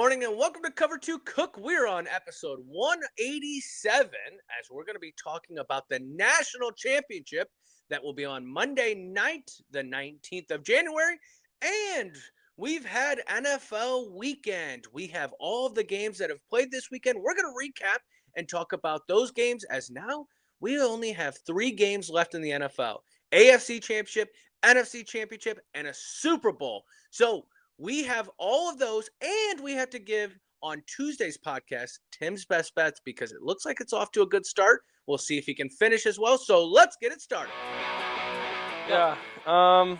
morning, and welcome to Cover 2 Cook. We're on episode 187, as we're going to be talking about the national championship that will be on Monday night, the 19th of January. And we've had NFL weekend. We have all of the games that have played this weekend. We're going to recap and talk about those games, as now we only have 3 games left in the NFL: AFC Championship, NFC Championship, and a Super Bowl. So we have all of those, and we have to give on Tuesday's podcast Tim's best bets, because it looks like it's off to a good start. We'll see if he can finish as well. So let's get it started. Yeah. I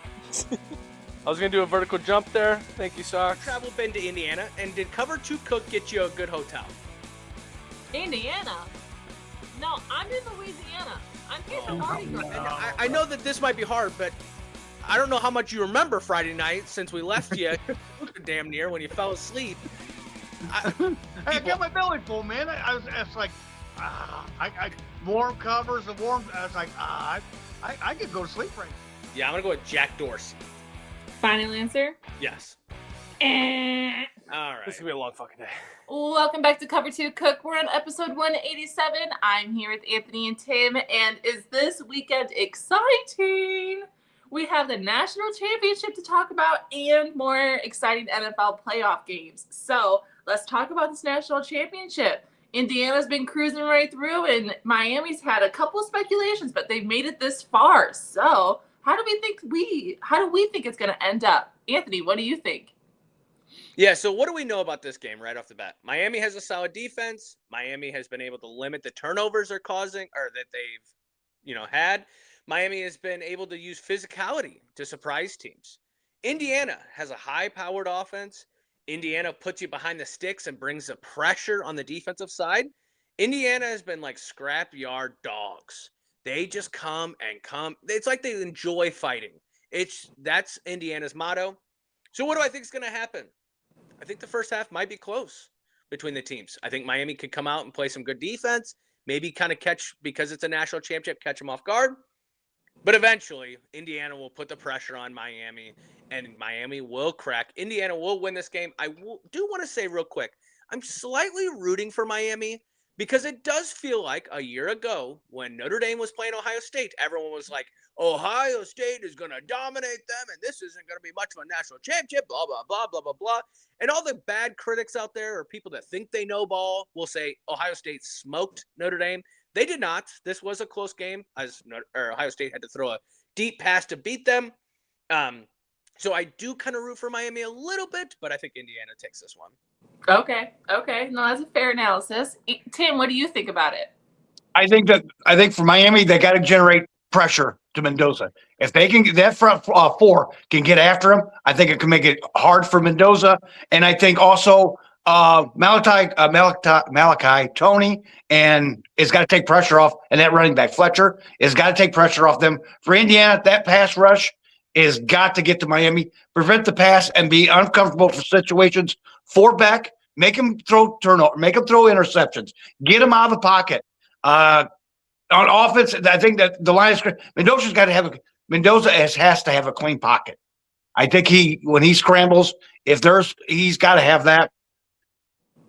was going to do a vertical jump there. Thank you, Sox. Travel been to Indiana, and did Cover 2 Cook get you a good hotel? Indiana? No, I'm in Louisiana. I'm here for Mardi Gras. And I know that this might be hard, but I don't know how much you remember Friday night since we left you damn near when you fell asleep. I got my belly full, man. I was like, I warm covers and warm. I was like, I could go to sleep right now. Yeah, I'm going to go with Jack Dorsey. Final answer? Yes. All right. This is going to be a long fucking day. Welcome back to Cover 2 Cook. We're on episode 187. I'm here with Anthony and Tim, and is this weekend exciting? We have the national championship to talk about and more exciting NFL playoff games. So let's talk about this national championship. Indiana's been cruising right through, and Miami's had a couple of speculations, but they've made it this far. So how do we think it's going to end up? Anthony, what do you think? Yeah, so what do we know about this game right off the bat? Miami has a solid defense. Miami has been able to limit the turnovers they're causing, or that they've, had. Miami has been able to use physicality to surprise teams. Indiana has a high-powered offense. Indiana puts you behind the sticks and brings the pressure on the defensive side. Indiana has been like scrapyard dogs. They just come and come. It's like they enjoy fighting. That's Indiana's motto. So what do I think is going to happen? I think the first half might be close between the teams. I think Miami could come out and play some good defense, maybe kind of catch, because it's a national championship, catch them off guard. But eventually, Indiana will put the pressure on Miami, and Miami will crack. Indiana will win this game. I do want to say real quick, I'm slightly rooting for Miami, because it does feel like a year ago when Notre Dame was playing Ohio State, everyone was like, Ohio State is going to dominate them, and this isn't going to be much of a national championship, blah, blah, blah, blah, blah, blah. And all the bad critics out there, or people that think they know ball, will say Ohio State smoked Notre Dame. They did not. This was a close game, as Ohio State had to throw a deep pass to beat them. So I do kind of root for Miami a little bit, but I think Indiana takes this one. Okay. No, that's a fair analysis. Tim, what do you think about it? I think for Miami, they got to generate pressure to Mendoza. If they can, that front four can get after him, I think it can make it hard for Mendoza. And I think also Malachi Tony and has got to take pressure off, and that running back Fletcher has got to take pressure off them. For Indiana, that pass rush is got to get to Miami, prevent the pass, and be uncomfortable for situations. For Beck, make him throw turnover, make him throw interceptions, get him out of the pocket. On offense, I think that the line is Mendoza has to have a clean pocket. I think when he scrambles, he's got to have that.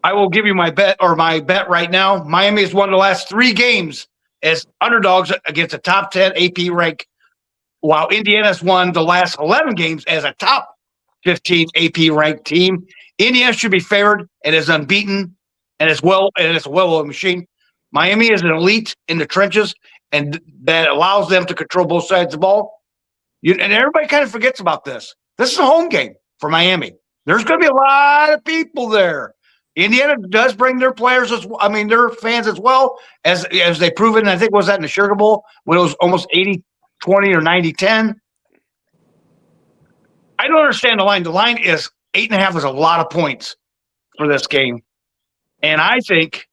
I will give you my bet right now. Miami has won the last 3 games as underdogs against a top 10 AP rank, while Indiana's won the last 11 games as a top 15 AP ranked team. Indiana should be favored and is unbeaten, and it's a well-oiled machine. Miami is an elite in the trenches, and that allows them to control both sides of the ball. And everybody kind of forgets about this. This is a home game for Miami. There's going to be a lot of people there. Indiana does bring their players their fans as well, as they've proven. I think was that in the Sugar Bowl when it was almost 80-20 or 90-10. I don't understand the line. The line is 8.5 is a lot of points for this game. And I think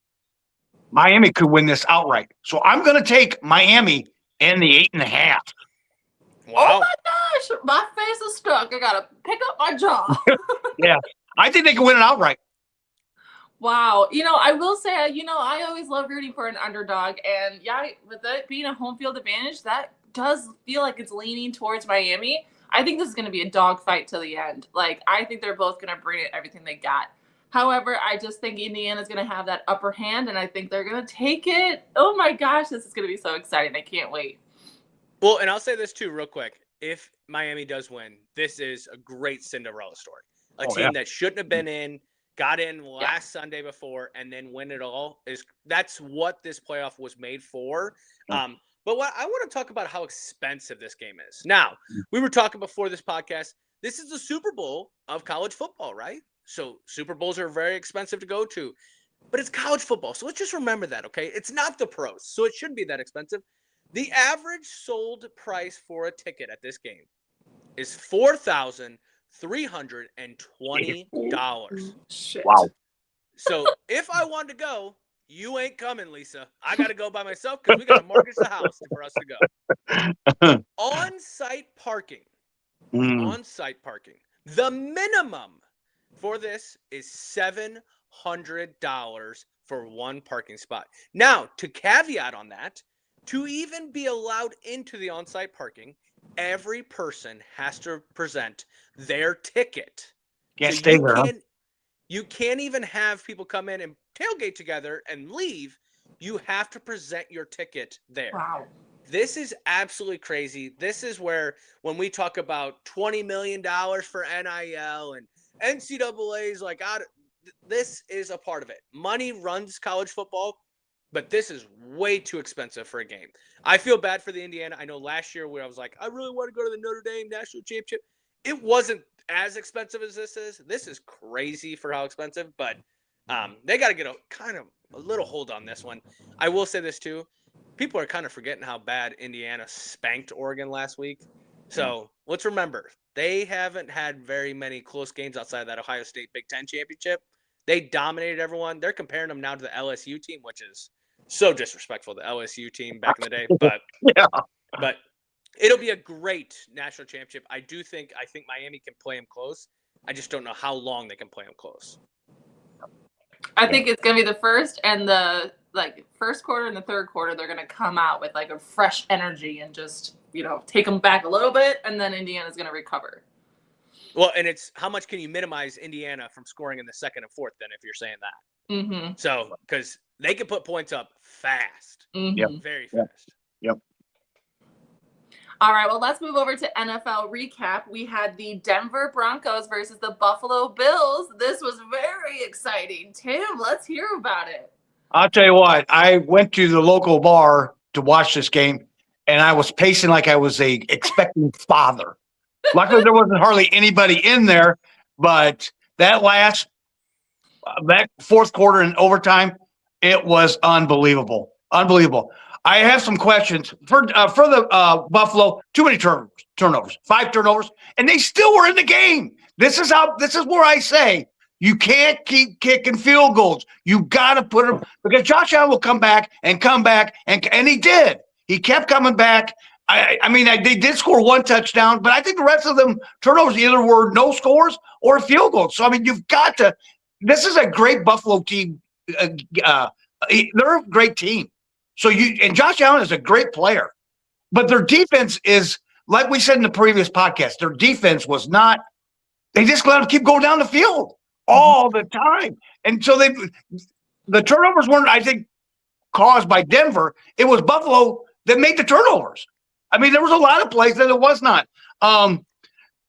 Miami could win this outright. So I'm going to take Miami and the 8.5. Wow. Oh my gosh, my face is stuck. I got to pick up my jaw. Yeah, I think they can win it outright. Wow. I will say, I always love rooting for an underdog. And yeah, with it being a home field advantage, that does feel like it's leaning towards Miami. I think this is going to be a dogfight till the end. I think they're both going to bring it everything they got. However, I just think Indiana's going to have that upper hand, and I think they're going to take it. Oh my gosh, this is going to be so exciting. I can't wait. Well, and I'll say this too real quick. If Miami does win, this is a great Cinderella story. A team that shouldn't have been in, got in last Sunday before, and then win it all. That's what this playoff was made for. But what I want to talk about how expensive this game is. Now, we were talking before this podcast. This is the Super Bowl of college football, right? So Super Bowls are very expensive to go to, but it's college football. So let's just remember that, okay? It's not the pros, so it shouldn't be that expensive. The average sold price for a ticket at this game is $4,320. Shit. Wow. So if I wanted to go, you ain't coming, Lisa. I got to go by myself because we got to mortgage the house for us to go. On-site parking. On-site parking. The minimum for this is $700 for one parking spot. Now, to caveat on that, to even be allowed into the on-site parking, every person has to present their ticket. Can't stay there. You can't even have people come in and tailgate together and leave. You have to present your ticket there. Wow. This is absolutely crazy. This is where when we talk about $20 million for NIL and NCAA's like, this is a part of it. Money runs college football, but this is way too expensive for a game. I feel bad for the Indiana. I know last year where I was like, I really want to go to the Notre Dame National Championship. It wasn't as expensive as this is. This is crazy for how expensive, but they got to get a little hold on this one. I will say this too. People are kind of forgetting how bad Indiana spanked Oregon last week. So let's remember, they haven't had very many close games outside of that Ohio State Big Ten championship. They dominated everyone. They're comparing them now to the LSU team, which is so disrespectful, the LSU team back in the day. But but it'll be a great national championship. I think Miami can play them close. I just don't know how long they can play them close. I think it's going to be the first and the first quarter and the third quarter. They're going to come out with like a fresh energy and just, take them back a little bit. And then Indiana's going to recover. Well, and it's how much can you minimize Indiana from scoring in the second and fourth then if you're saying that. Mm-hmm. So, because they can put points up fast. Mm-hmm. Very fast. Yep. All right, well, let's move over to NFL recap. We had the Denver Broncos versus the Buffalo Bills. This was very exciting. Tim, let's hear about it. I'll tell you what, I went to the local bar to watch this game, and I was pacing like I was a expecting father. Luckily, there wasn't hardly anybody in there, but that fourth quarter and overtime, it was unbelievable. Unbelievable. I have some questions for the Buffalo. Too many turnovers, 5 turnovers, and they still were in the game. This is where I say you can't keep kicking field goals. You got to put them because Josh Allen will come back, and he did. He kept coming back. They did score one touchdown, but I think the rest of them turnovers either were no scores or field goals. So you've got to. This is a great Buffalo team. They're a great team. So and Josh Allen is a great player, but their defense is, like we said in the previous podcast, their defense was not, they just let them keep going down the field all the time. And so the turnovers weren't, I think, caused by Denver. It was Buffalo that made the turnovers. There was a lot of plays that it was not. Allen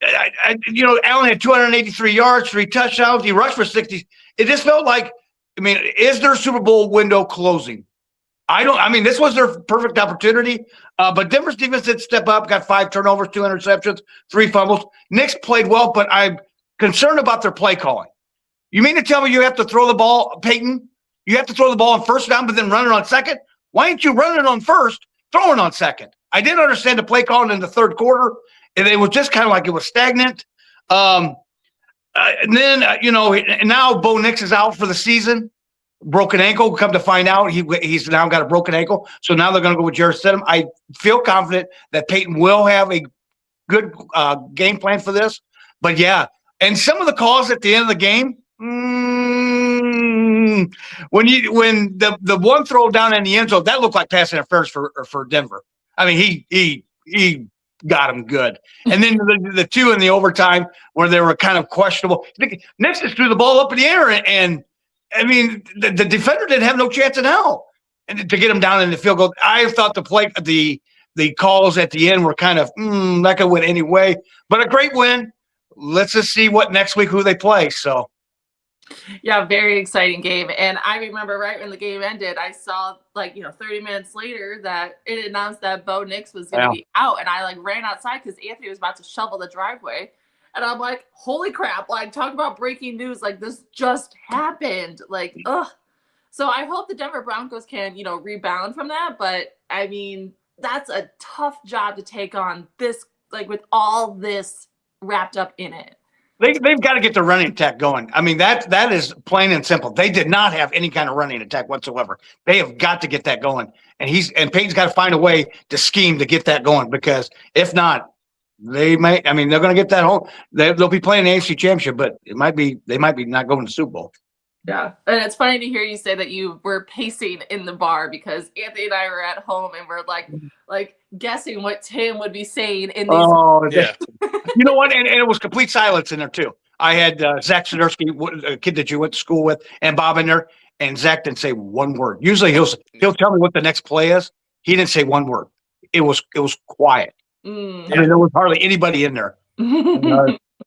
had 283 yards, 3 touchdowns. He rushed for 60. It just felt like, is their Super Bowl window closing? This was their perfect opportunity, but Denver's defense did step up, got 5 turnovers, 2 interceptions, 3 fumbles. Knicks played well, but I'm concerned about their play calling. You mean to tell me you have to throw the ball, Peyton? You have to throw the ball on first down, but then run it on second? Why ain't you running it on first, throwing on second? I didn't understand the play calling in the third quarter, and it was just kind of like it was stagnant. And then, now Bo Nix is out for the season. Broken ankle. Come to find out, he's now got a broken ankle. So now they're going to go with Jarrett Stidham. I feel confident that Peyton will have a good game plan for this. But yeah, and some of the calls at the end of the game, when the one throw down in the end zone, that looked like pass interference for Denver. He got them good. And then the two in the overtime where they were kind of questionable. Nix just threw the ball up in the air, and I mean, the defender didn't have no chance in hell and to get him down in the field goal. I thought the calls at the end were kind of that could win anyway, but a great win. Let's just see what next week who they play. So. Yeah, very exciting game. And I remember right when the game ended, I saw 30 minutes later that it announced that Bo Nix was going to be out. And I ran outside because Anthony was about to shovel the driveway. And I'm like, holy crap, talk about breaking news. This just happened. Ugh. So I hope the Denver Broncos can, rebound from that. But I mean, that's a tough job to take on this, with all this wrapped up in it. They've got to get the running attack going. I mean, that is plain and simple. They did not have any kind of running attack whatsoever. They have got to get that going. And Peyton's got to find a way to scheme to get that going, because if not, they're going to get that home. They'll be playing the AFC Championship, but they might be not going to the Super Bowl. Yeah. And it's funny to hear you say that you were pacing in the bar, because Anthony and I were at home and we're like guessing what Tim would be saying in these. Oh, yeah. You know what? And it was complete silence in there too. I had Zach Siderski, a kid that you went to school with, and Bob in there, and Zach didn't say one word. Usually he'll tell me what the next play is. He didn't say one word. It was quiet. There was hardly anybody in there.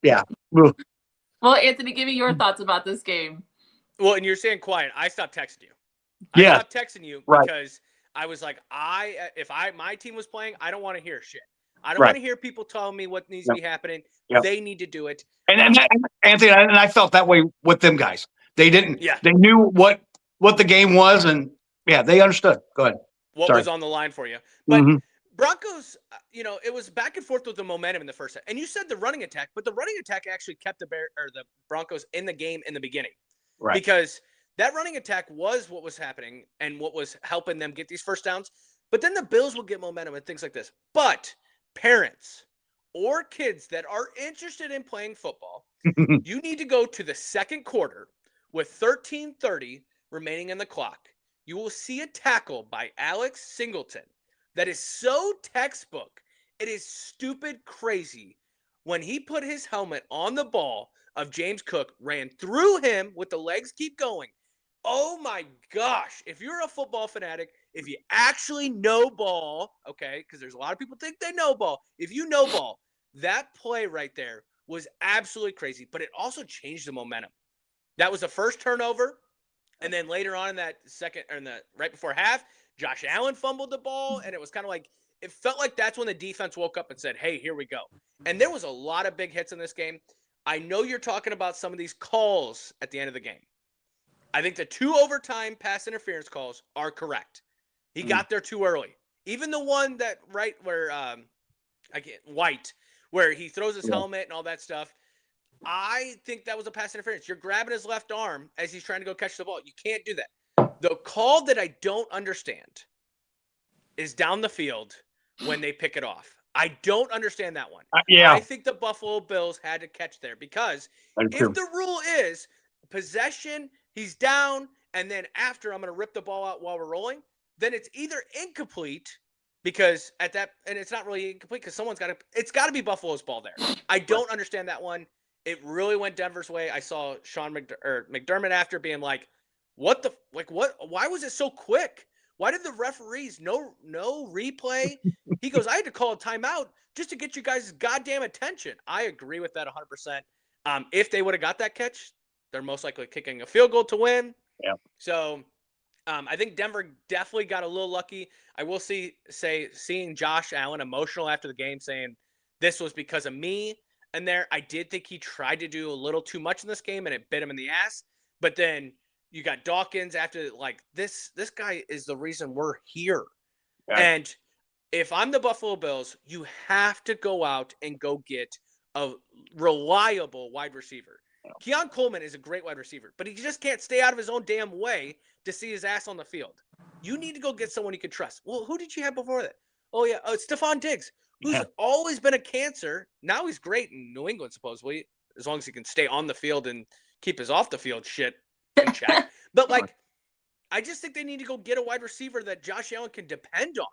Yeah. Well, Anthony, give me your thoughts about this game. Well, and you're saying quiet. I stopped texting you. I stopped texting you because I was like, if my team was playing, I don't want to hear shit. I don't want to hear people telling me what needs to be happening. Yep. They need to do it. And Anthony, and I felt that way with them guys. They didn't. Yeah. They knew what the game was, and they understood. Go ahead. What was on the line for you? But Broncos, it was back and forth with the momentum in the first half. And you said the running attack, but the running attack actually kept the Broncos in the game in the beginning. Right. Because that running attack was what was happening and what was helping them get these first downs. But then the Bills will get momentum and things like this. But parents or kids that are interested in playing football, you need to go to the second quarter with 13:30 remaining in the clock. You will see a tackle by Alex Singleton that is so textbook. It is stupid crazy. When he put his helmet on the ball of James Cook, ran through him with the legs keep going. Oh my gosh. If you're a football fanatic, if you actually know ball, okay, because there's a lot of people think they know ball. If you know ball, that play right there was absolutely crazy, but it also changed the momentum. That was the first turnover. And then later on in that second, or right before half, Josh Allen fumbled the ball. And it was kind of it felt like that's when the defense woke up and said, hey, here we go. And there was a lot of big hits in this game. I know you're talking about some of these calls at the end of the game. I think the 2 overtime pass interference calls are correct. He got there too early. Even the one that where White, where he throws his helmet and all that stuff. I think that was a pass interference. You're grabbing his left arm as he's trying to go catch the ball. You can't do that. The call that I don't understand is down the field when they pick it off. I don't understand that one. I think the Buffalo Bills had to catch there, because if the rule is possession, he's down, and then after I'm going to rip the ball out while we're rolling, then it's either incomplete, because and it's not really incomplete because it's got to be Buffalo's ball there. I don't understand that one. It really went Denver's way. I saw Sean McDermott after being like, what? Why was it so quick? Why did the referees no replay? He goes, I had to call a timeout just to get you guys' goddamn attention. I agree with that 100%. If they would have got that catch, they're most likely kicking a field goal to win. Yeah. So I think Denver definitely got a little lucky. I will say seeing Josh Allen emotional after the game saying this was because of me. And I did think he tried to do a little too much in this game and it bit him in the ass. But then you got Dawkins after this guy is the reason we're here. Yeah. And if I'm the Buffalo Bills, you have to go out and go get a reliable wide receiver. Yeah. Keon Coleman is a great wide receiver, but he just can't stay out of his own damn way to see his ass on the field. You need to go get someone you can trust. Well, who did you have before that? Oh, yeah, Stephon Diggs, who's always been a cancer. Now he's great in New England, supposedly, as long as he can stay on the field and keep his off the field shit in check. But I just think they need to go get a wide receiver that Josh Allen can depend on.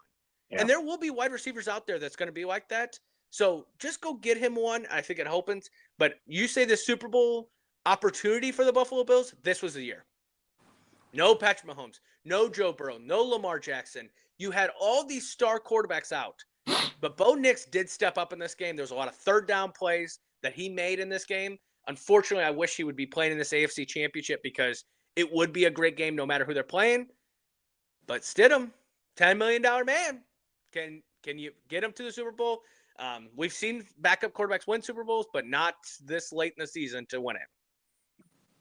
Yeah. And there will be wide receivers out there that's going to be like that. So just go get him one. I think it opens. But you say the Super Bowl opportunity for the Buffalo Bills, this was the year. No Patrick Mahomes, no Joe Burrow, no Lamar Jackson. You had all these star quarterbacks out. But Bo Nix did step up in this game. There was a lot of third down plays that he made in this game. Unfortunately, I wish he would be playing in this AFC Championship because it would be a great game no matter who they're playing. But Stidham, $10 million man. Can you get him to the Super Bowl? We've seen backup quarterbacks win Super Bowls, but not this late in the season to win it.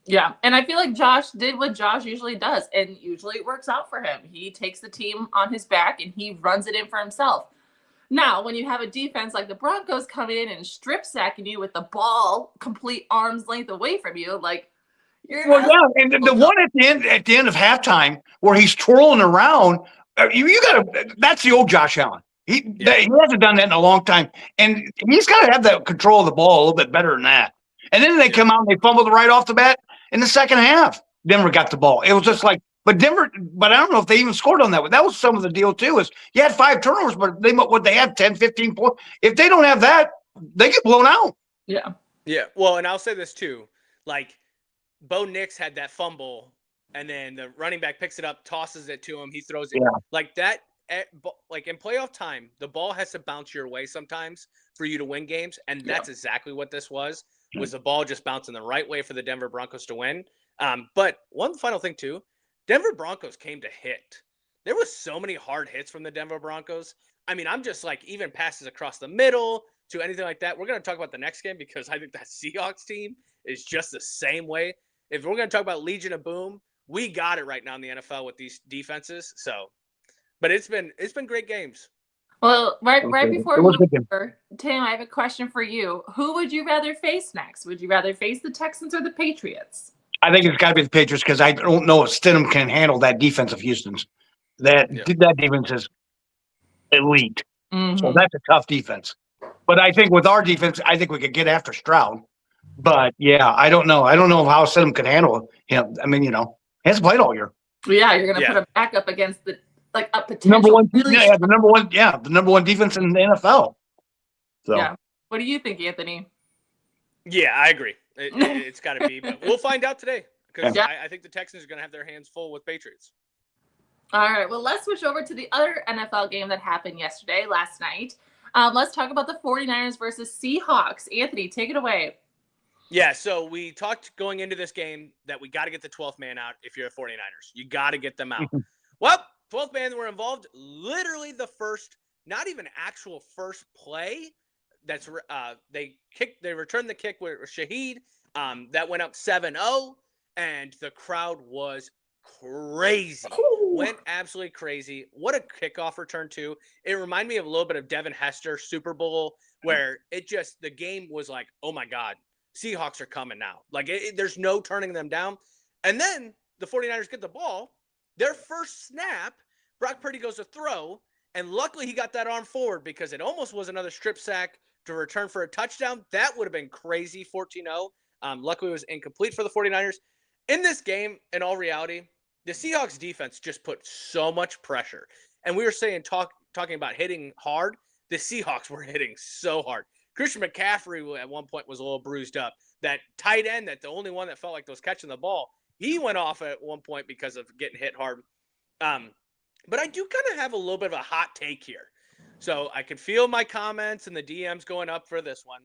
Yeah, and I feel like Josh did what Josh usually does, and usually it works out for him. He takes the team on his back, and he runs it in for himself. Now, when you have a defense like the Broncos coming in and strip sacking you with the ball complete arm's length away from you, like you're Well, yeah, and the one at the end of halftime where he's twirling around, you got to. That's the old Josh Allen. He hasn't done that in a long time, and he's got to have that control of the ball a little bit better than that. And then they come out and they fumbled right off the bat in the second half. Denver got the ball. It was just like, but I don't know if they even scored on that one. That was some of the deal too. Is you had 5 turnovers, but they have 10, 15 points. If they don't have that, they get blown out. Yeah. Yeah. Well, and I'll say this too. Like, Bo Nix had that fumble, and then the running back picks it up, tosses it to him. He throws it like that. Like in playoff time, the ball has to bounce your way sometimes for you to win games, and that's exactly what this was the ball just bouncing the right way for the Denver Broncos to win. But one final thing too, Denver Broncos came to hit. There was so many hard hits from the Denver Broncos. I mean, I'm just like even passes across the middle to anything like that. We're going to talk about the next game because I think that Seahawks team is just the same way. If we're going to talk about Legion of Boom, we got it right now in the NFL with these defenses. So, but it's been great games. Well, right before was we over, Tim, I have a question for you. Who would you rather face next? Would you rather face the Texans or the Patriots? I think it's got to be the Patriots because I don't know if Stidham can handle that defense of Houston's. That defense is elite. Mm-hmm. So that's a tough defense. But I think with our defense, I think we could get after Stroud. But yeah, I don't know. I don't know how Stidham can handle him. I mean, he hasn't played all year. Yeah, you're going to put him back up against a potential number one, really the number one defense in the NFL. So. Yeah. What do you think, Anthony? Yeah, I agree. It's got to be, but we'll find out today because I think the Texans are going to have their hands full with Patriots. All right. Well, let's switch over to the other NFL game that happened last night. Let's talk about the 49ers versus Seahawks. Anthony, take it away. Yeah, so we talked going into this game that we got to get the 12th man out if you're the 49ers. You got to get them out. Well, 12th man were involved literally the first, not even actual first play. That's they returned the kick with Shaheed. That went up 7-0, and the crowd was crazy. Went absolutely crazy. What a kickoff return too. It reminded me of a little bit of Devin Hester Super Bowl where the game was like, oh my God, Seahawks are coming now. Like there's no turning them down. And then the 49ers get the ball. Their first snap, Brock Purdy goes to throw, and luckily he got that arm forward because it almost was another strip sack to return for a touchdown. That would have been crazy, 14-0. Luckily it was incomplete for the 49ers. In this game, in all reality, the Seahawks defense just put so much pressure. And we were saying, talking about hitting hard, the Seahawks were hitting so hard. Christian McCaffrey at one point was a little bruised up. That tight end, the only one that felt like was catching the ball, he went off at one point because of getting hit hard. But I do kind of have a little bit of a hot take here. So I can feel my comments and the DMs going up for this one.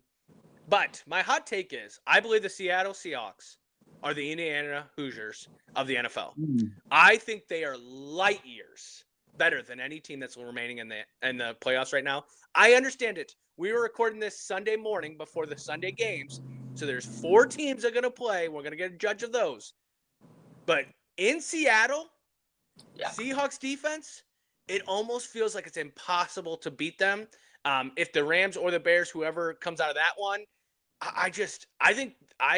But my hot take is I believe the Seattle Seahawks are the Indiana Hoosiers of the NFL. I think they are light years better than any team that's remaining in the playoffs right now. I understand it. We were recording this Sunday morning before the Sunday games. So there's 4 teams that are going to play. We're going to get a judge of those. But in Seattle, Seahawks defense, it almost feels like it's impossible to beat them. If the Rams or the Bears, whoever comes out of that one, I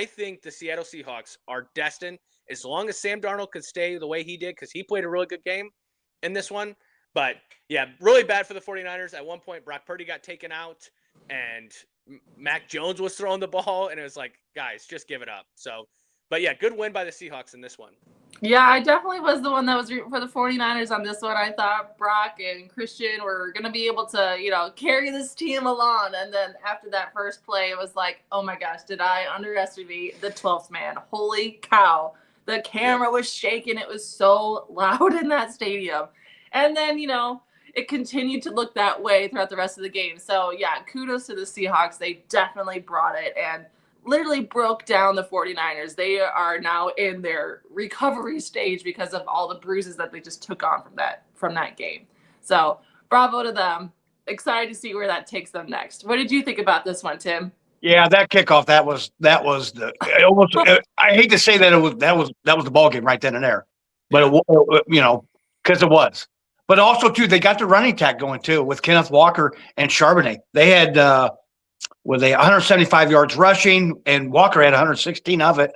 think the Seattle Seahawks are destined as long as Sam Darnold could stay the way he did because he played a really good game in this one. But, yeah, really bad for the 49ers. At one point, Brock Purdy got taken out, and Mac Jones was throwing the ball, and it was like, guys, just give it up. So, but, yeah, good win by the Seahawks in this one. Yeah, I definitely was the one that was rooting for the 49ers on this one. I thought Brock and Christian were going to be able to, carry this team along. And then after that first play, it was like, oh my gosh, did I underestimate the 12th man? Holy cow. The camera was shaking. It was so loud in that stadium. And then, it continued to look that way throughout the rest of the game. So, yeah, kudos to the Seahawks. They definitely brought it. And literally broke down the 49ers. They are now in their recovery stage because of all the bruises that they just took on from that game. So bravo to them. Excited to see where that takes them next. What did you think about this one, Tim? Yeah, that kickoff, that was the almost. I hate to say that that was the ball game right then and there, but because it was. But also too, they got the running attack going too with Kenneth Walker and Charbonnet. They had with 175 yards rushing, and Walker had 116 of it.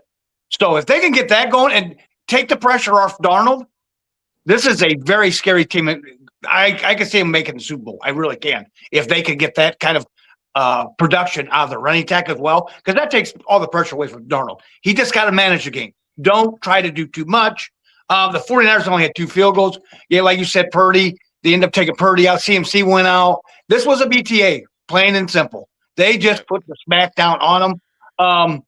So if they can get that going and take the pressure off Darnold, this is a very scary team. I can see them making the Super Bowl. I really can. If they could get that kind of production out of the running attack as well, because that takes all the pressure away from Darnold. He just got to manage the game. Don't try to do too much. The 49ers only had 2 field goals. Yeah, like you said, Purdy. They ended up taking Purdy out. CMC went out. This was a BTA, plain and simple. They just put the smack down on them.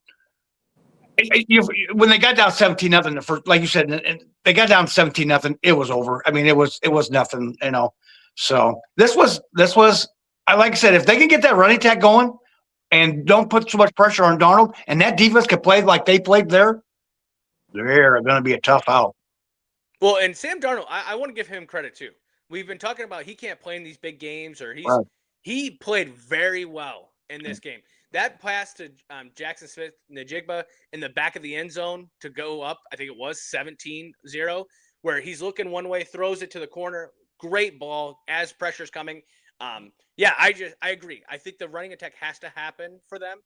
When they got down 17-0, the first, like you said, and they got down 17-0, it was over. I mean, it was nothing, So this was. Like I said, if they can get that running attack going and don't put so much pressure on Darnold, and that defense can play like they played there, they're going to be a tough out. Well, and Sam Darnold, I want to give him credit too. We've been talking about he can't play in these big games, or he played very well in this game. That pass to Jackson Smith-Njigba in the back of the end zone to go up, I think it was 17-0, where he's looking one way, throws it to the corner. Great ball as pressure's coming. Yeah, I agree. I think the running attack has to happen for them.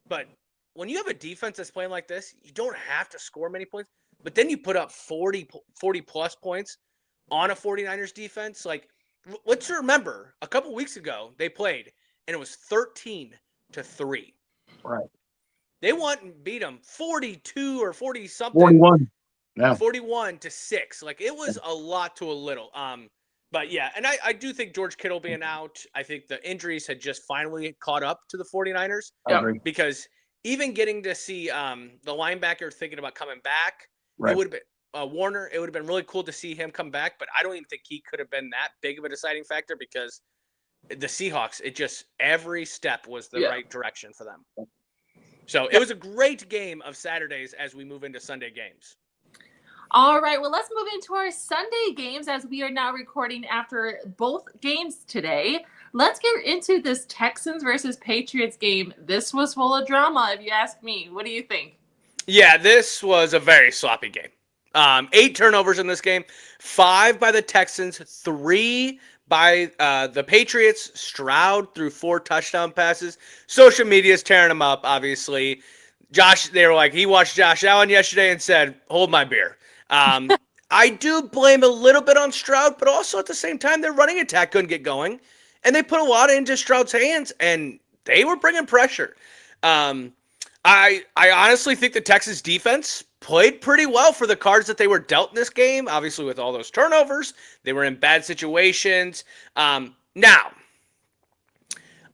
But when you have a defense that's playing like this, you don't have to score many points. But then you put up 40 plus points on a 49ers defense. Like, let's remember, a couple weeks ago, they played, and it was 13-3. Right. They went and beat them 42 or 40 something. 41. Yeah. 41-6. Like, it was a lot to a little. But yeah, and I do think George Kittle being out, I think the injuries had just finally caught up to the 49ers. Because even getting to see the linebacker thinking about coming back, it would have been Warner. It would have been really cool to see him come back, but I don't even think he could have been that big of a deciding factor because the Seahawks, every step was the right direction for them. So it was a great game of Saturdays as we move into Sunday games. All right, well, let's move into our Sunday games as we are now recording after both games today. Let's get into this Texans versus Patriots game. This was full of drama, if you ask me. What do you think? Yeah, this was a very sloppy game. 8 turnovers in this game, 5 by the Texans, 3 by the Patriots. Stroud threw 4 touchdown passes. Social media is tearing him up, obviously. They were like, he watched Josh Allen yesterday and said, hold my beer. I do blame a little bit on Stroud, but also at the same time, their running attack couldn't get going. And they put a lot into Stroud's hands, and they were bringing pressure. I honestly think the Texas defense played pretty well for the cards that they were dealt in this game. Obviously, with all those turnovers, they were in bad situations. Now,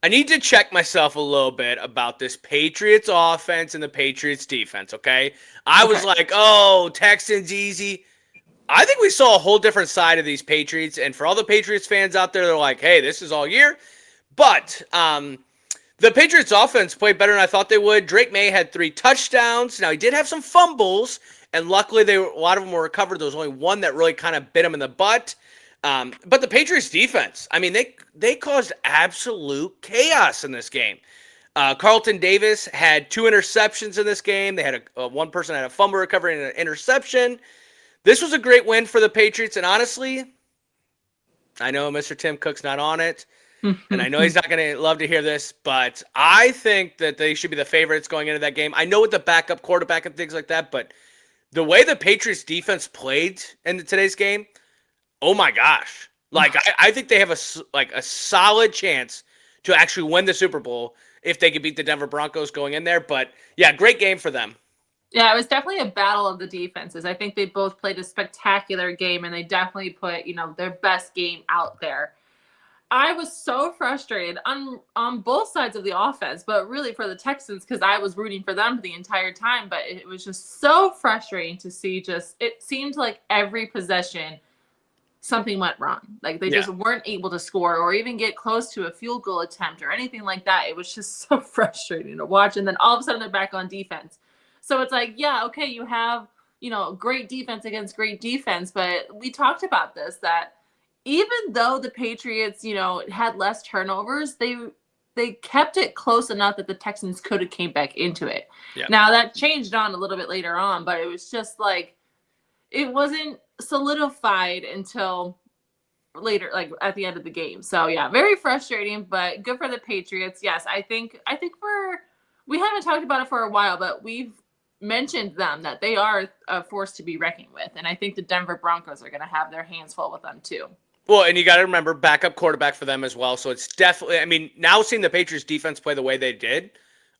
I need to check myself a little bit about this Patriots offense and the Patriots defense, okay? I was like, oh, Texans easy. I think we saw a whole different side of these Patriots, and for all the Patriots fans out there, they're like, hey, this is all year. But the Patriots offense played better than I thought they would. Drake May had 3 touchdowns. Now, he did have some fumbles, and luckily a lot of them were recovered. There was only one that really kind of bit him in the butt. But the Patriots defense, I mean, they caused absolute chaos in this game. Carlton Davis had 2 interceptions in this game. They had one person had a fumble recovery and an interception. This was a great win for the Patriots, and honestly, I know Mr. Tim Cook's not on it, and I know he's not going to love to hear this, but I think that they should be the favorites going into that game. I know with the backup quarterback and things like that, but the way the Patriots defense played in today's game, oh my gosh. Like, I think they have a solid chance to actually win the Super Bowl if they could beat the Denver Broncos going in there. But, yeah, great game for them. Yeah, it was definitely a battle of the defenses. I think they both played a spectacular game, and they definitely put, their best game out there. I was so frustrated on both sides of the offense, but really for the Texans because I was rooting for them the entire time. But it was just so frustrating to see. It seemed like every possession something went wrong. Like they just weren't able to score or even get close to a field goal attempt or anything like that. It was just so frustrating to watch. And then all of a sudden they're back on defense. So it's like, yeah, okay, you have, great defense against great defense. But we talked about this, that even though the Patriots, had less turnovers, they kept it close enough that the Texans could have came back into it. Yeah. Now that changed on a little bit later on, but it was just like, it wasn't solidified until later, like at the end of the game. So yeah, very frustrating, but good for the Patriots. Yes, I think we haven't talked about it for a while, but we've mentioned them that they are a force to be reckoned with. And I think the Denver Broncos are going to have their hands full with them too. Well, and you got to remember backup quarterback for them as well. So it's definitely, now seeing the Patriots defense play the way they did,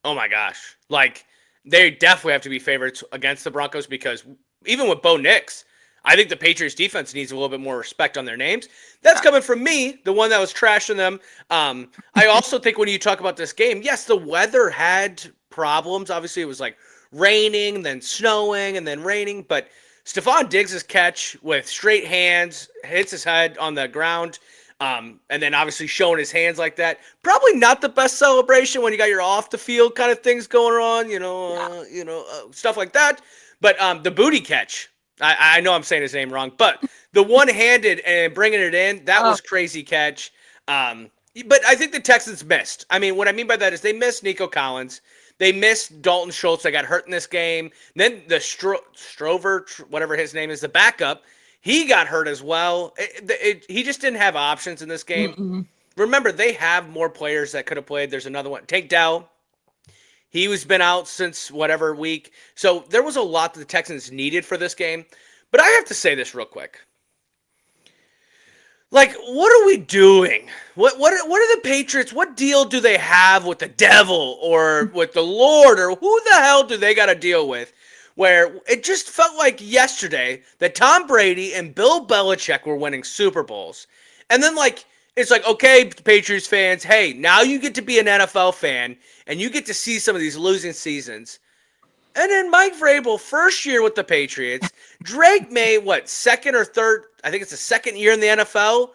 oh my gosh, like they definitely have to be favorites against the Broncos because even with Bo Nix, I think the Patriots defense needs a little bit more respect on their names. That's coming from me, the one that was trashing them. I also think when you talk about this game, yes, the weather had problems. Obviously, it was like raining, then snowing, and then raining. But Stephon Diggs' catch with straight hands, hits his head on the ground, and then obviously showing his hands like that. Probably not the best celebration when you got your off-the-field kind of things going on, stuff like that. But the booty catch, I know I'm saying his name wrong, but the one-handed and bringing it in, that was crazy catch. But I think the Texans missed. I mean, what I mean by that is they missed Nico Collins. They missed Dalton Schultz. They got hurt in this game. Then the Strover, whatever his name is, the backup, he got hurt as well. He just didn't have options in this game. Mm-mm. Remember, they have more players that could have played. There's another one. Tank Dell. He was been out since whatever week. So there was a lot that the Texans needed for this game. But I have to say this real quick. Like, what are we doing? What are the Patriots? What deal do they have with the devil or with the Lord or who the hell do they got to deal with? Where it just felt like yesterday that Tom Brady and Bill Belichick were winning Super Bowls. And then it's like, okay, Patriots fans, hey, now you get to be an NFL fan and you get to see some of these losing seasons. And then Mike Vrabel, first year with the Patriots. Drake May, second or third? I think it's the second year in the NFL.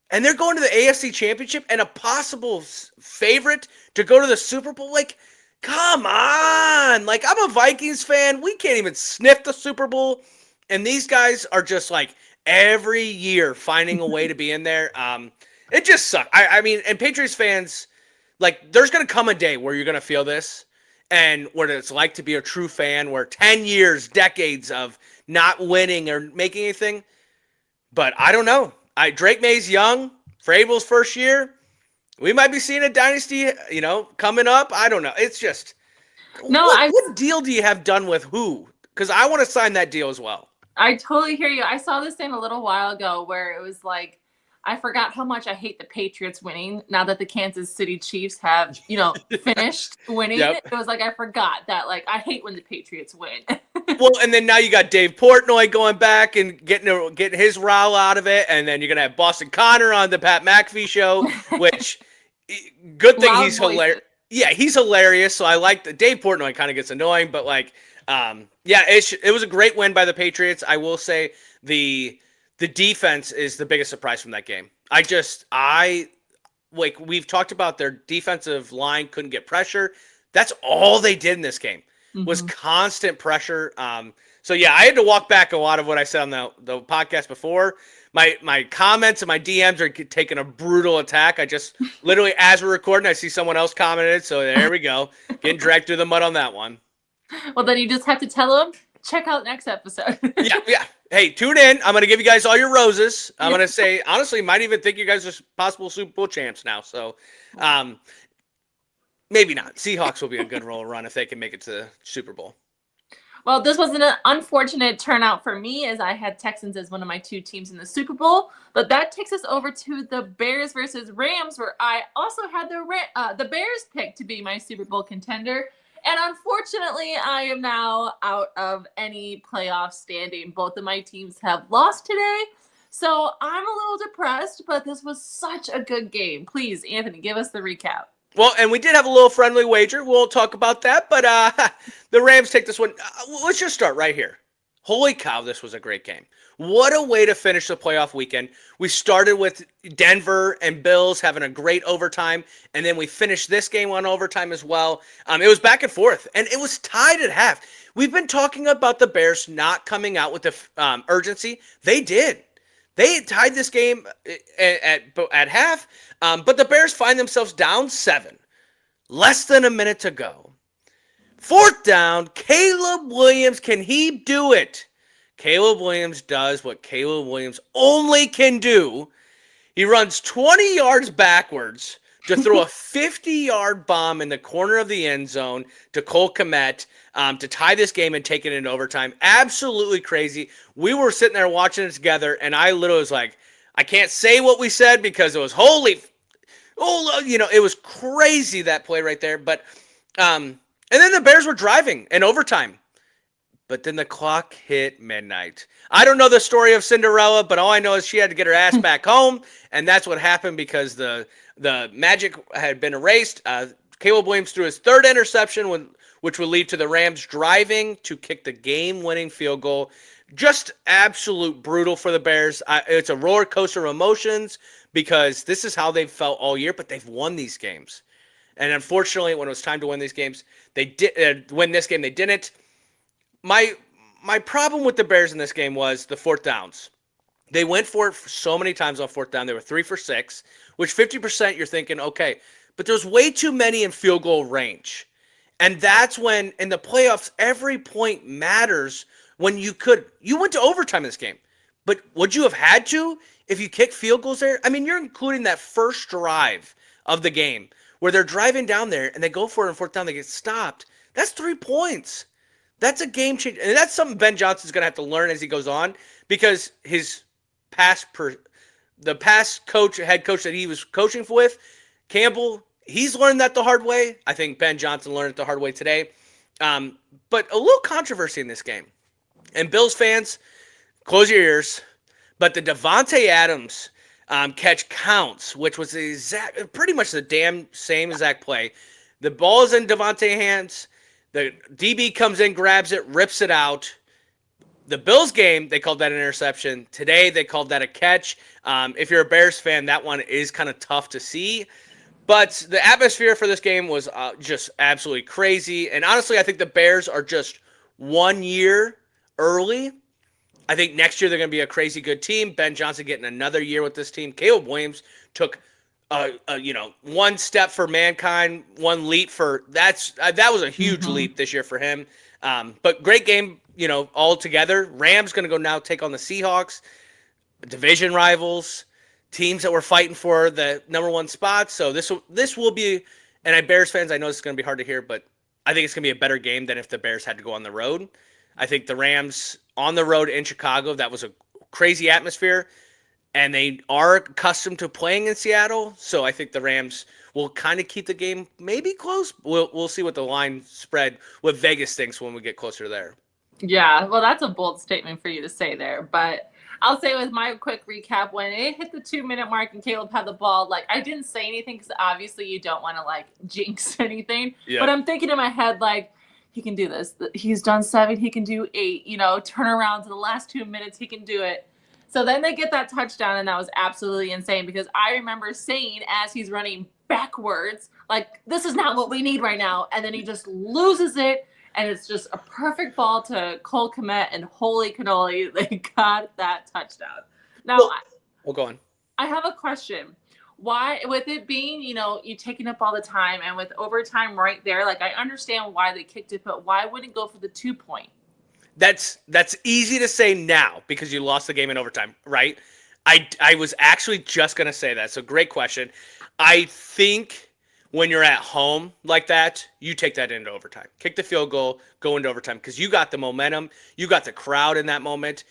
And they're going to the AFC Championship and a possible favorite to go to the Super Bowl. Like, come on. Like, I'm a Vikings fan. We can't even sniff the Super Bowl. And these guys are just every year finding a way to be in there. It just sucks. I mean, and Patriots fans, there's going to come a day where you're going to feel this. And what it's like to be a true fan, where 10 years, decades of not winning or making anything. But I don't know. Drake May's young. Vrabel's first year. We might be seeing a dynasty, coming up. I don't know. It's just, what deal do you have done with who? Because I want to sign that deal as well. I totally hear you. I saw this thing a little while ago where it was like, I forgot how much I hate the Patriots winning now that the Kansas City Chiefs have, finished winning. Yep. It was like, I forgot that, I hate when the Patriots win. Well, and then now you got Dave Portnoy going back and getting his rile out of it. And then you're going to have Boston Connor on the Pat McAfee show, which good thing he's hilarious. Yeah, he's hilarious. So I like the Dave Portnoy kind of gets annoying, but it was a great win by the Patriots. I will say the defense is the biggest surprise from that game. We've talked about their defensive line couldn't get pressure. That's all they did in this game was constant pressure. So yeah, I had to walk back a lot of what I said on the podcast before. My comments and my DMs are taking a brutal attack. I just literally, as we're recording, I see someone else commented. So there we go. Getting dragged through the mud on that one. Well, then you just have to tell them, check out next episode. Yeah. Hey, tune in. I'm going to give you guys all your roses. I'm going to say, honestly, might even think you guys are possible Super Bowl champs now. So maybe not. Seahawks will be a good roll run if they can make it to the Super Bowl. Well, this was an unfortunate turnout for me as I had Texans as one of my two teams in the Super Bowl. But that takes us over to the Bears versus Rams, where I also had the Bears picked to be my Super Bowl contender. And unfortunately, I am now out of any playoff standing. Both of my teams have lost today. So I'm a little depressed, but this was such a good game. Please, Anthony, give us the recap. Well, and we did have a little friendly wager. We'll talk about that. But the Rams take this one. Let's just start right here. Holy cow, this was a great game. What a way to finish the playoff weekend. We started with Denver and Bills having a great overtime, and then we finished this game on overtime as well. It was back and forth, and it was tied at half. We've been talking about the Bears not coming out with the urgency. They did. They tied this game at half, but the Bears find themselves down 7. Less than a minute to go. 4th down, Caleb Williams, can he do it? Caleb Williams does what Caleb Williams only can do. He runs 20 yards backwards to throw a 50-yard bomb in the corner of the end zone to Cole Kmet to tie this game and take it into overtime. Absolutely crazy. We were sitting there watching it together, and I literally was like, I can't say what we said because it was it was crazy, that play right there. But and then the Bears were driving in overtime. But then the clock hit midnight. I don't know the story of Cinderella, but all I know is she had to get her ass back home, and that's what happened because the magic had been erased. Caleb Williams threw his 3rd interception, which would lead to the Rams driving to kick the game-winning field goal. Just absolute brutal for the Bears. It's a roller coaster of emotions because this is how they've felt all year, but they've won these games. And unfortunately, when it was time to win these games, they did win this game. They didn't. My problem with the Bears in this game was the 4th downs. They went for it so many times on 4th down. They were 3 for 6, which 50% you're thinking, okay, but there's way too many in field goal range. And that's when, in the playoffs, every point matters when you went to overtime in this game. But would you have had to if you kick field goals there? I mean, you're including that first drive of the game where they're driving down there and they go for it on 4th down, they get stopped. That's 3 points. That's a game changer. And that's something Ben Johnson's going to have to learn as he goes on because his head coach that he was coaching with, Campbell, he's learned that the hard way. I think Ben Johnson learned it the hard way today. But a little controversy in this game. And Bills fans, close your ears. But the Davante Adams catch counts, which was pretty much the damn same exact play. The ball is in Davante hands. The DB comes in, grabs it, rips it out. The Bills game, they called that an interception. Today, they called that a catch. If you're a Bears fan, that one is kind of tough to see. But the atmosphere for this game was just absolutely crazy. And honestly, I think the Bears are just 1 year early. I think next year they're going to be a crazy good team. Ben Johnson getting another year with this team. Caleb Williams took one step for mankind, one leap for that was a huge leap this year for him. But great game, all together. Rams going to go now take on the Seahawks, division rivals, teams that were fighting for the number 1 spot. So this will be, and Bears fans, I know this is going to be hard to hear, but I think it's going to be a better game than if the Bears had to go on the road. I think the Rams on the road in Chicago, that was a crazy atmosphere. And they are accustomed to playing in Seattle, so I think the Rams will kind of keep the game maybe close. We'll see what the line spread, what Vegas thinks when we get closer there. Yeah, well, that's a bold statement for you to say there, but I'll say with my quick recap, when it hit the 2-minute mark and Caleb had the ball, I didn't say anything because obviously you don't want to jinx anything. Yeah. But I'm thinking in my head he can do this. He's done 7, he can do 8. Turnarounds in the last 2 minutes, he can do it. So then they get that touchdown, and that was absolutely insane because I remember saying as he's running backwards, this is not what we need right now. And then he just loses it, and it's just a perfect ball to Cole Kmet, and holy cannoli, they got that touchdown. Now, we'll go on. I have a question. Why, with it being, you taking up all the time and with overtime right there, I understand why they kicked it, but why wouldn't go for the 2-point? That's easy to say now because you lost the game in overtime, right? I was actually just going to say that. So great question. I think when you're at home like that, you take that into overtime. Kick the field goal, go into overtime because you got the momentum. You got the crowd in that moment.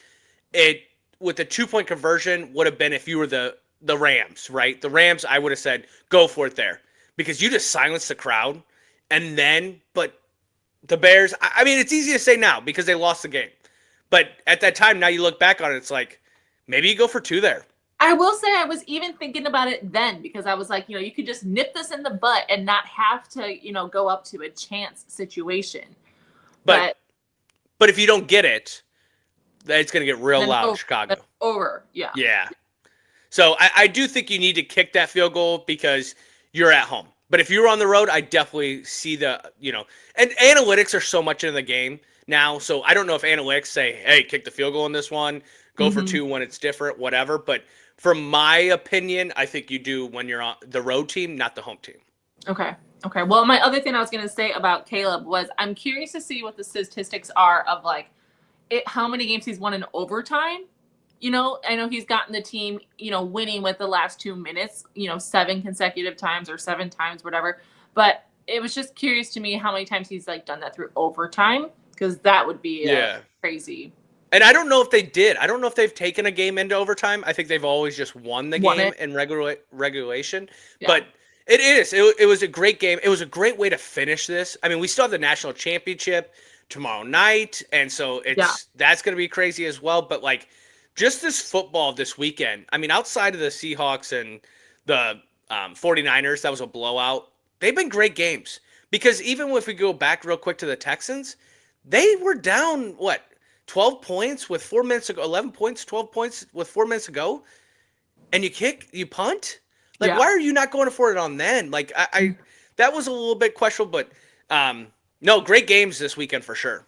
With the 2-point conversion would have been if you were the Rams, right? The Rams, I would have said, go for it there because you just silenced the crowd. And then, but The Bears, I mean, it's easy to say now because they lost the game. But at that time, now you look back on it, it's like, maybe you go for 2 there. I will say I was even thinking about it then because I was like, you could just nip this in the butt and not have to, go up to a chance situation. But if you don't get it, it's going to get real loud in Chicago. Over, yeah. Yeah. So I do think you need to kick that field goal because you're at home. But if you're on the road, I definitely see and analytics are so much in the game now. So I don't know if analytics say, hey, kick the field goal in this one, go for 2 when it's different, whatever. But from my opinion, I think you do when you're on the road team, not the home team. Okay. Well, my other thing I was going to say about Caleb was I'm curious to see what the statistics are of how many games he's won in overtime. I know he's gotten the team, winning with the last 2 minutes, 7 consecutive times or 7 times, whatever. But it was just curious to me how many times he's done that through overtime, because that would be crazy. And I don't know if they did. I don't know if they've taken a game into overtime. I think they've always just won the game in regulation. Yeah. But it is. It was a great game. It was a great way to finish this. I mean, we still have the national championship tomorrow night, and so that's going to be crazy as well. But just this football this weekend, I mean, outside of the Seahawks and the 49ers, that was a blowout. They've been great games because even if we go back real quick to the Texans, they were down, 12 points with 4 minutes ago, 11 points, 12 points with 4 minutes ago, and you punt? Why are you not going for it on then? I that was a little bit questionable, but no, great games this weekend for sure.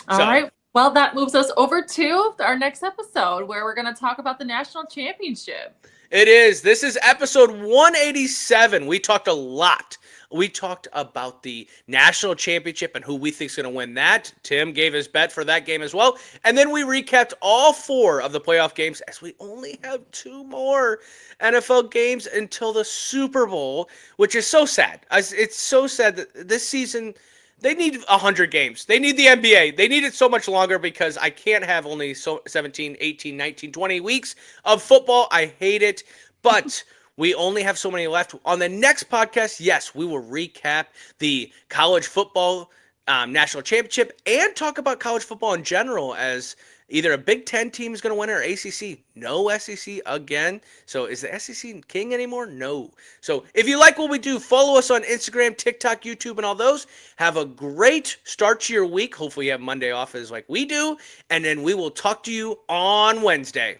All right. Well, that moves us over to our next episode where we're going to talk about the national championship. It is. This is episode 187. We talked a lot. We talked about the national championship and who we think is going to win that. Tim gave his bet for that game as well. And then we recapped all 4 of the playoff games as we only have 2 more NFL games until the Super Bowl, which is so sad. It's so sad that this season they need 100 games. They need the NBA. They need it so much longer because I can't have only 17, 18, 19, 20 weeks of football. I hate it. But we only have so many left. On the next podcast, yes, we will recap the college football national championship and talk about college football in general as either a Big Ten team is going to win or ACC. No SEC again. So is the SEC king anymore? No. So if you like what we do, follow us on Instagram, TikTok, YouTube, and all those. Have a great start to your week. Hopefully you have Monday off as like we do. And then we will talk to you on Wednesday.